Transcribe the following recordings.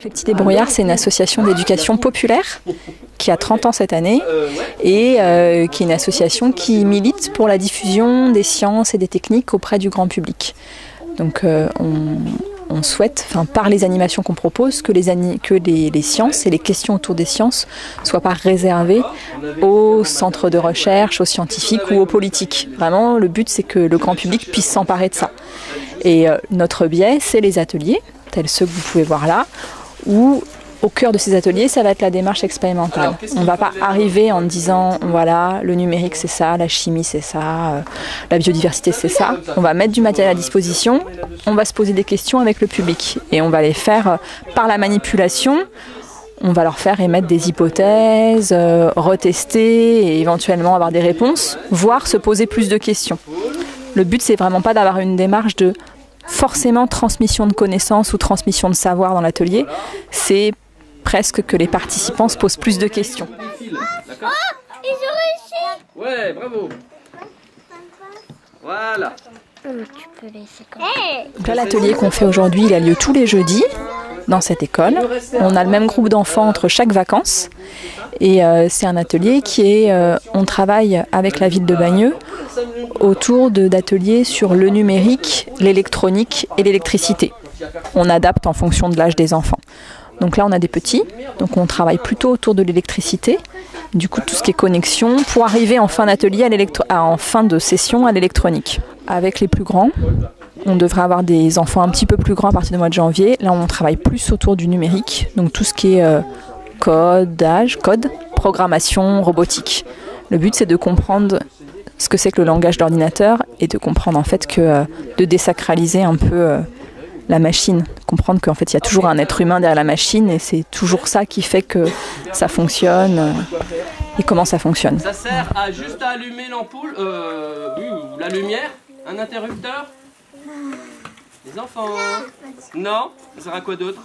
Les Petits Débrouillards, c'est une association d'éducation populaire qui a 30 ans cette année et qui est une association qui milite pour la diffusion des sciences et des techniques auprès du grand public. Donc on souhaite, par les animations qu'on propose, que les sciences et les questions autour des sciences ne soient pas réservées aux centres de recherche, aux scientifiques ou aux politiques. Vraiment, le but, c'est que le grand public puisse s'emparer de ça. Et notre biais, c'est les ateliers, tels ceux que vous pouvez voir là, où au cœur de ces ateliers, ça va être la démarche expérimentale. On ne va pas arriver en disant, voilà, le numérique c'est ça, la chimie c'est ça, la biodiversité c'est ça. On va mettre du matériel à disposition, on va se poser des questions avec le public et on va les faire par la manipulation. On va leur faire émettre des hypothèses, retester et éventuellement avoir des réponses, voire se poser plus de questions. Le but, c'est vraiment pas d'avoir une démarche de forcément transmission de connaissances ou transmission de savoir dans l'atelier, c'est presque que les participants se posent plus de questions. Oh, ils ont réussi! Ouais, bravo! Voilà! Tu peux laisser comme ça. Donc là, l'atelier qu'on fait aujourd'hui, il a lieu tous les jeudis dans cette école. On a le même groupe d'enfants entre chaque vacances. Et c'est un atelier qui est... on travaille avec la ville de Bagneux autour d'ateliers sur le numérique, l'électronique et l'électricité. On adapte en fonction de l'âge des enfants. Donc là, on a des petits, donc on travaille plutôt autour de l'électricité, du coup tout ce qui est connexion, pour arriver en fin d'atelier, en fin de session à l'électronique. Avec les plus grands, on devrait avoir des enfants un petit peu plus grands à partir du mois de janvier. Là, on travaille plus autour du numérique, donc tout ce qui est code, programmation, robotique. Le but, c'est de comprendre ce que c'est que le langage d'ordinateur et de comprendre en fait que de désacraliser un peu la machine, comprendre qu'en fait il y a toujours un être humain derrière la machine et c'est toujours ça qui fait que ça fonctionne et comment ça fonctionne. Ça sert juste à allumer l'ampoule, ou la lumière, un interrupteur. Les enfants. Non? Ça sert à quoi d'autre?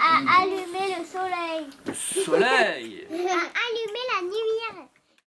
À allumer le soleil. Le soleil.